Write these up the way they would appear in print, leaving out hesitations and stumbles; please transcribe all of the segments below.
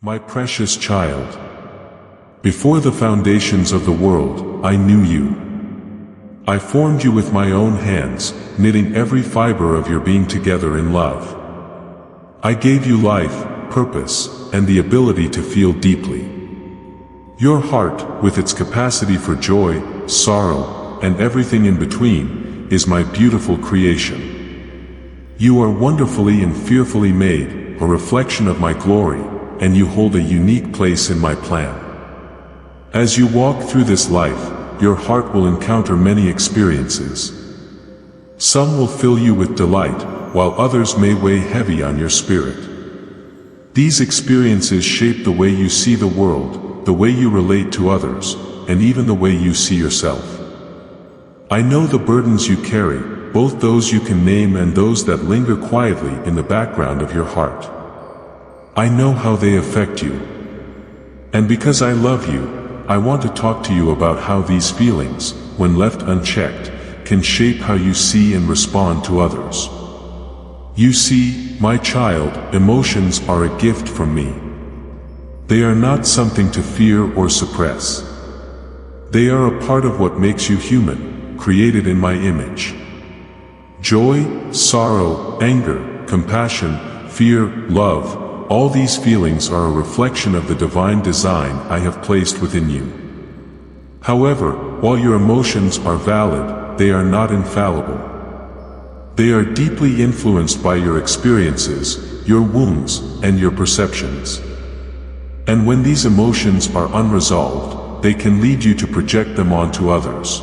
My precious child, before the foundations of the world, I knew you. I formed you with my own hands, knitting every fiber of your being together in love. I gave you life, purpose, and the ability to feel deeply. Your heart, with its capacity for joy, sorrow, and everything in between, is my beautiful creation. You are wonderfully and fearfully made, a reflection of my glory, and you hold a unique place in my plan. As you walk through this life, your heart will encounter many experiences. Some will fill you with delight, while others may weigh heavy on your spirit. These experiences shape the way you see the world, the way you relate to others, and even the way you see yourself. I know the burdens you carry, both those you can name and those that linger quietly in the background of your heart. I know how they affect you. And because I love you, I want to talk to you about how these feelings, when left unchecked, can shape how you see and respond to others. You see, my child, emotions are a gift from me. They are not something to fear or suppress. They are a part of what makes you human, created in my image. Joy, sorrow, anger, compassion, fear, love, all these feelings are a reflection of the divine design I have placed within you. However, while your emotions are valid, they are not infallible. They are deeply influenced by your experiences, your wounds, and your perceptions. And when these emotions are unresolved, they can lead you to project them onto others.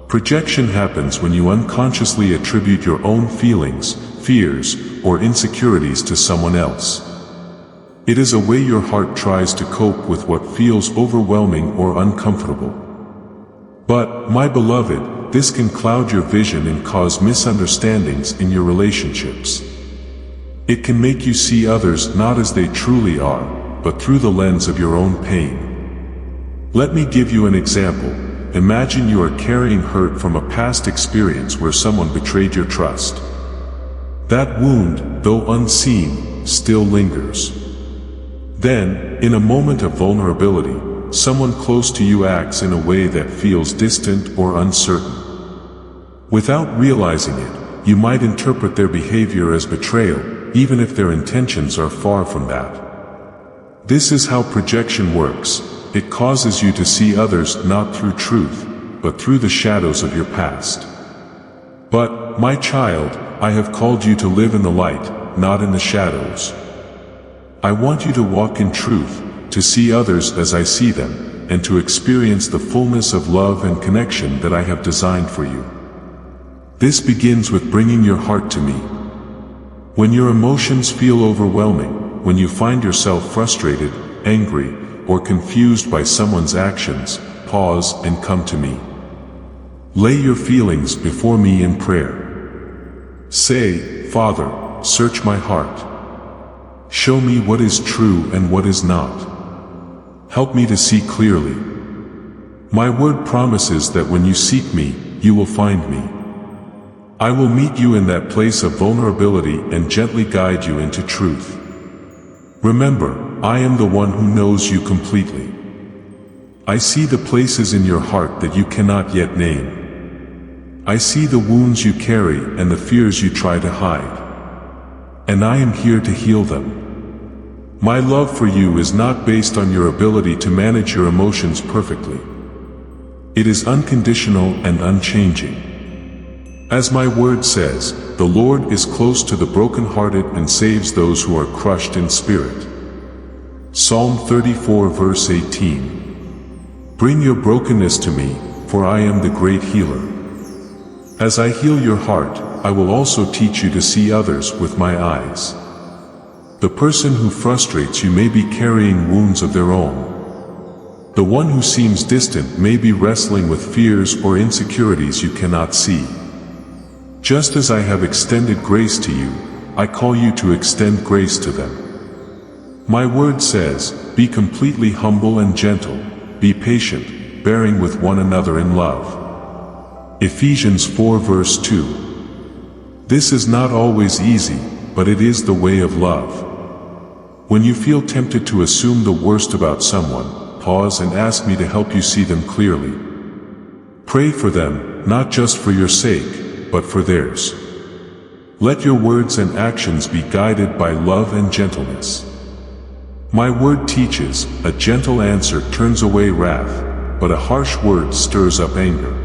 Projection happens when you unconsciously attribute your own feelings, fears, or insecurities to someone else. It is a way your heart tries to cope with what feels overwhelming or uncomfortable. But, my beloved, this can cloud your vision and cause misunderstandings in your relationships. It can make you see others not as they truly are, but through the lens of your own pain. Let me give you an example. Imagine you are carrying hurt from a past experience where someone betrayed your trust. That wound, though unseen, still lingers. Then, in a moment of vulnerability, someone close to you acts in a way that feels distant or uncertain. Without realizing it, you might interpret their behavior as betrayal, even if their intentions are far from that. This is how projection works. It causes you to see others not through truth, but through the shadows of your past. But, my child, I have called you to live in the light, not in the shadows. I want you to walk in truth, to see others as I see them, and to experience the fullness of love and connection that I have designed for you. This begins with bringing your heart to me. When your emotions feel overwhelming, when you find yourself frustrated, angry, or confused by someone's actions, pause and come to me. Lay your feelings before me in prayer. Say, Father, search my heart. Show me what is true and what is not. Help me to see clearly. My word promises that when you seek me, you will find me. I will meet you in that place of vulnerability and gently guide you into truth. Remember, I am the one who knows you completely. I see the places in your heart that you cannot yet name. I see the wounds you carry and the fears you try to hide. And I am here to heal them. My love for you is not based on your ability to manage your emotions perfectly. It is unconditional and unchanging. As my word says, the Lord is close to the brokenhearted and saves those who are crushed in spirit. Psalm 34 verse 18. Bring your brokenness to me, for I am the great healer. As I heal your heart, I will also teach you to see others with my eyes. The person who frustrates you may be carrying wounds of their own. The one who seems distant may be wrestling with fears or insecurities you cannot see. Just as I have extended grace to you, I call you to extend grace to them. My word says, be completely humble and gentle, be patient, bearing with one another in love. Ephesians 4 verse 2. This is not always easy, but it is the way of love. When you feel tempted to assume the worst about someone, pause and ask me to help you see them clearly. Pray for them, not just for your sake, but for theirs. Let your words and actions be guided by love and gentleness. My word teaches, a gentle answer turns away wrath, but a harsh word stirs up anger.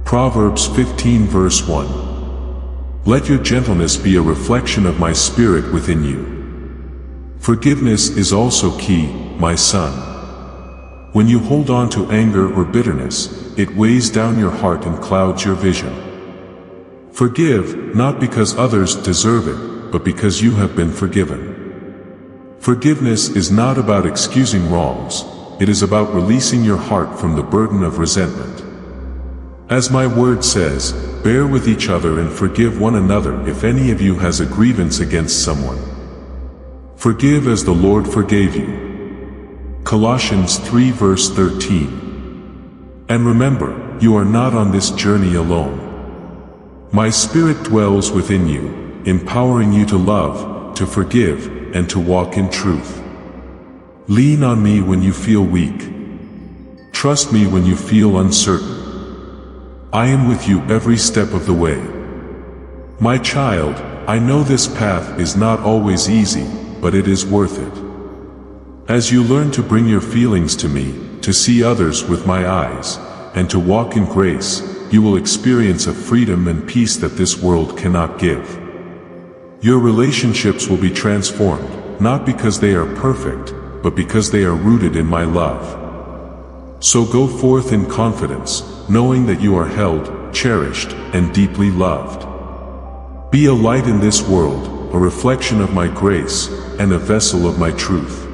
Proverbs 15 verse 1. Let your gentleness be a reflection of my spirit within you. Forgiveness is also key, my son. When you hold on to anger or bitterness, it weighs down your heart and clouds your vision. Forgive, not because others deserve it, but because you have been forgiven. Forgiveness is not about excusing wrongs, it is about releasing your heart from the burden of resentment. As my word says, bear with each other and forgive one another if any of you has a grievance against someone. Forgive as the Lord forgave you. Colossians 3 verse 13. And remember, you are not on this journey alone. My Spirit dwells within you, empowering you to love, to forgive, and to walk in truth. Lean on me when you feel weak. Trust me when you feel uncertain. I am with you every step of the way. My child, I know this path is not always easy, but it is worth it. As you learn to bring your feelings to me, to see others with my eyes, and to walk in grace, you will experience a freedom and peace that this world cannot give. Your relationships will be transformed, not because they are perfect, but because they are rooted in my love. So go forth in confidence, knowing that you are held, cherished, and deeply loved. Be a light in this world, a reflection of my grace, and a vessel of my truth.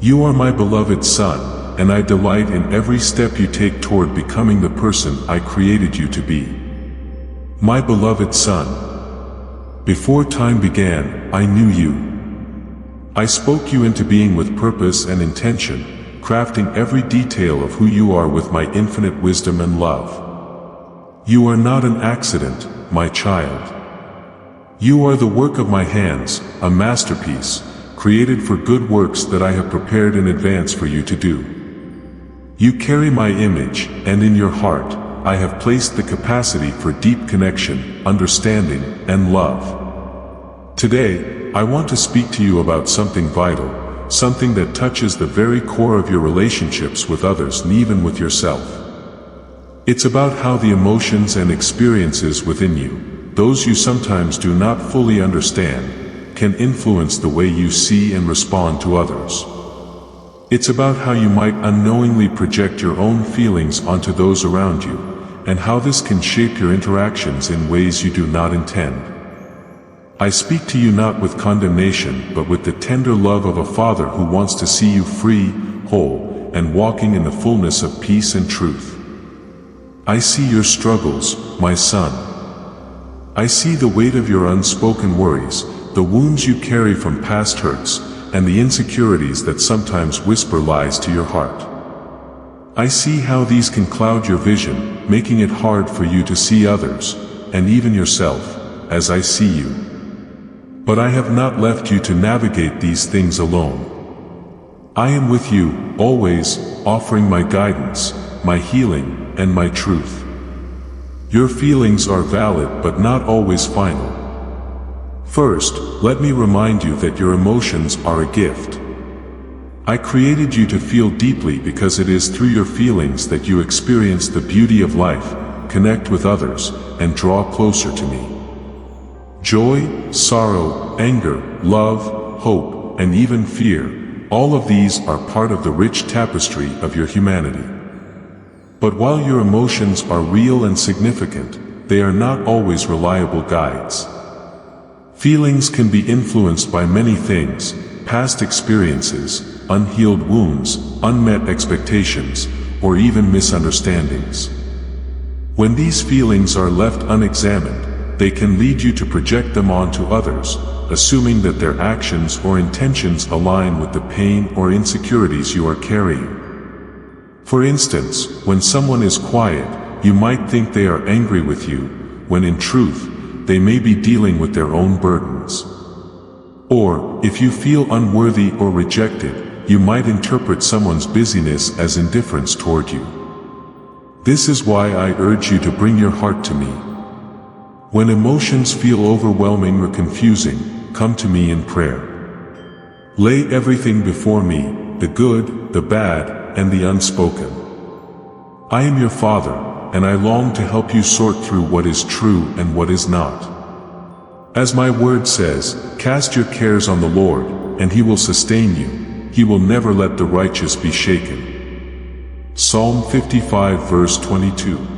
You are my beloved son, and I delight in every step you take toward becoming the person I created you to be. My beloved son, before time began, I knew you. I spoke you into being with purpose and intention, crafting every detail of who you are with my infinite wisdom and love. You are not an accident, my child. You are the work of my hands, a masterpiece, created for good works that I have prepared in advance for you to do. You carry my image, and in your heart, I have placed the capacity for deep connection, understanding, and love. Today, I want to speak to you about something vital, something that touches the very core of your relationships with others and even with yourself. It's about how the emotions and experiences within you, those you sometimes do not fully understand, can influence the way you see and respond to others. It's about how you might unknowingly project your own feelings onto those around you, and how this can shape your interactions in ways you do not intend. I speak to you not with condemnation, but with the tender love of a father who wants to see you free, whole, and walking in the fullness of peace and truth. I see your struggles, my son. I see the weight of your unspoken worries, the wounds you carry from past hurts, and the insecurities that sometimes whisper lies to your heart. I see how these can cloud your vision, making it hard for you to see others, and even yourself, as I see you. But I have not left you to navigate these things alone. I am with you, always, offering my guidance, my healing, and my truth. Your feelings are valid but not always final. First, let me remind you that your emotions are a gift. I created you to feel deeply because it is through your feelings that you experience the beauty of life, connect with others, and draw closer to me. Joy, sorrow, anger, love, hope, and even fear, all of these are part of the rich tapestry of your humanity. But while your emotions are real and significant, they are not always reliable guides. Feelings can be influenced by many things: past experiences, unhealed wounds, unmet expectations, or even misunderstandings. When these feelings are left unexamined, they can lead you to project them onto others, assuming that their actions or intentions align with the pain or insecurities you are carrying. For instance, when someone is quiet, you might think they are angry with you, when in truth, they may be dealing with their own burdens. Or, if you feel unworthy or rejected, you might interpret someone's busyness as indifference toward you. This is why I urge you to bring your heart to me. When emotions feel overwhelming or confusing, come to me in prayer. Lay everything before me, the good, the bad, and the unspoken. I am your Father, and I long to help you sort through what is true and what is not. As my word says, cast your cares on the Lord, and He will sustain you. He will never let the righteous be shaken. Psalm 55 verse 22.